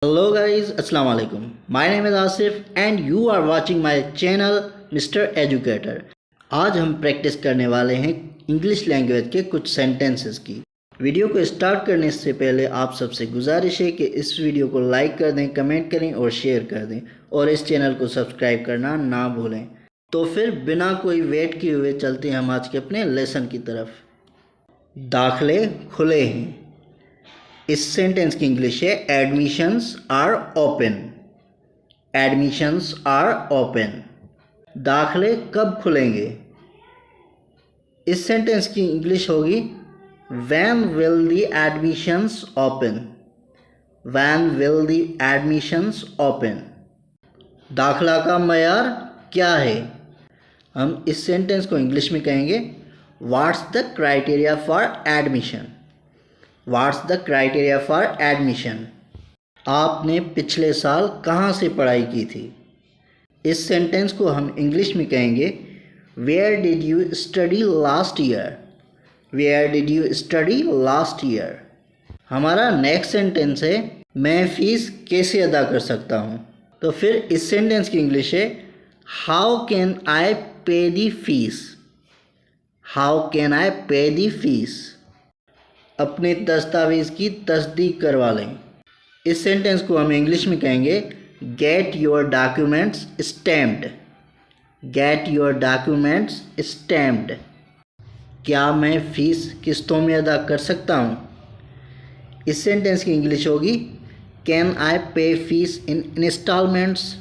Hello guys, Assalamu alaikum. My name is Asif and you are watching my channel Mr. Educator. आज हम practice करने वाले हैं English language के कुछ सेंटेंसेस की। वीडियो को स्टार्ट करने से पहले आप सबसे गुजारिश है कि इस वीडियो को लाइक कर दें, कमेंट करें और शेयर कर दें और इस चैनल को सब्सक्राइब करना ना भूलें। तो फिर बिना कोई वेट किए हुए चलते हैं हम आज के अपने लेसन की तरफ। दाखले खुले हैं। इस सेंटेंस की इंग्लिश है admissions are open. Admissions are open. दाखले कब खुलेंगे? इस सेंटेंस की इंग्लिश होगी when will the admissions open. When will the admissions open. दाखला का मयार क्या है? हम इस सेंटेंस को इंग्लिश में कहेंगे what's the criteria for admission. What's the criteria for admission? आपने पिछले साल कहाँ से पढ़ाई की थी? इस सेंटेंस को हम इंग्लिश में कहेंगे Where did you study last year? Where did you study last year? हमारा नेक्स्ट सेंटेंस है मैं फ़ीस कैसे अदा कर सकता हूँ। तो फिर इस सेंटेंस की इंग्लिश है How can I pay the fees? How can I pay the fees? अपने दस्तावेज़ की तस्दीक करवा लें। इस सेंटेंस को हम इंग्लिश में कहेंगे get your documents stamped. Get your documents stamped. क्या मैं फ़ीस किस्तों में अदा कर सकता हूँ? इस सेंटेंस की इंग्लिश होगी can I pay fees in instalments.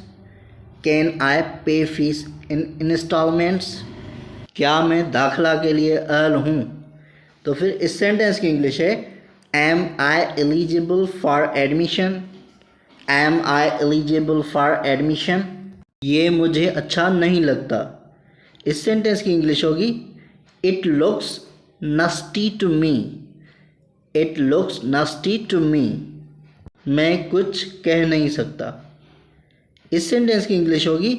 Can I pay fees in installments. क्या मैं दाखला के लिए अहल हूँ? तो फिर इस सेंटेंस की इंग्लिश है am I eligible for admission. Am I eligible for admission. ये मुझे अच्छा नहीं लगता। इस सेंटेंस की इंग्लिश होगी it looks nasty to me. It looks nasty to me. मैं कुछ कह नहीं सकता। इस सेंटेंस की इंग्लिश होगी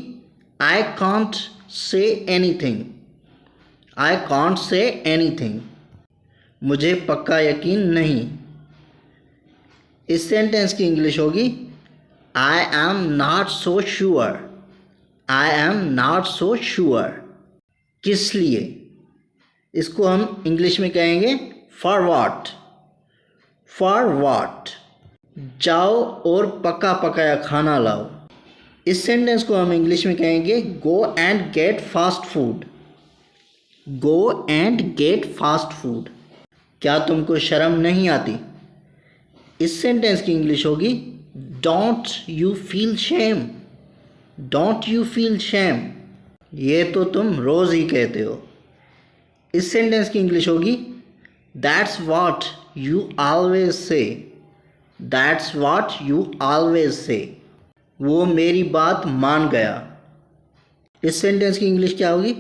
I can't say anything. I can't say anything. मुझे पक्का यकीन नहीं। इस सेंटेंस की इंग्लिश होगी I am not so sure. I am not so sure. किस लिए? इसको हम इंग्लिश में कहेंगे फॉर व्हाट। For what. जाओ और पका पकाया खाना लाओ। इस सेंटेंस को हम इंग्लिश में कहेंगे go and get fast food. Go and get fast food. क्या तुमको शर्म नहीं आती? इस सेंटेंस की इंग्लिश होगी don't you feel shame. Don't you feel shame. ये तो तुम रोज़ ही कहते हो। इस सेंटेंस की इंग्लिश होगी that's what you always say. That's what you always say. वो मेरी बात मान गया। इस सेंटेंस की इंग्लिश क्या होगी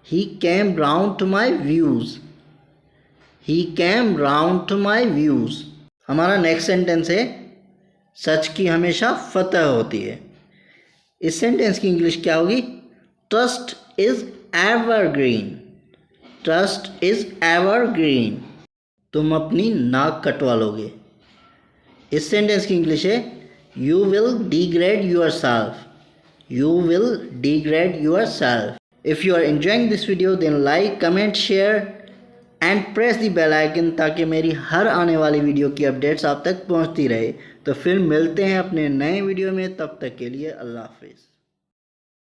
he came round to my views. He came round to my views। हमारा नेक्स्ट सेंटेंस है सच की हमेशा फतह होती है। इस सेंटेंस की इंग्लिश क्या होगी trust is evergreen. Trust is evergreen. तुम अपनी नाक कटवा लोगे। इस सेंटेंस की इंग्लिश है you will degrade yourself. You will degrade yourself. If you are enjoying this video then like comment share and press the bell icon ताकि मेरी हर आने वाली वीडियो की अपडेट्स आप तक पहुंचती रहे। तो फिर मिलते हैं अपने नए वीडियो में, तब तक के लिए अल्लाह हाफिज़।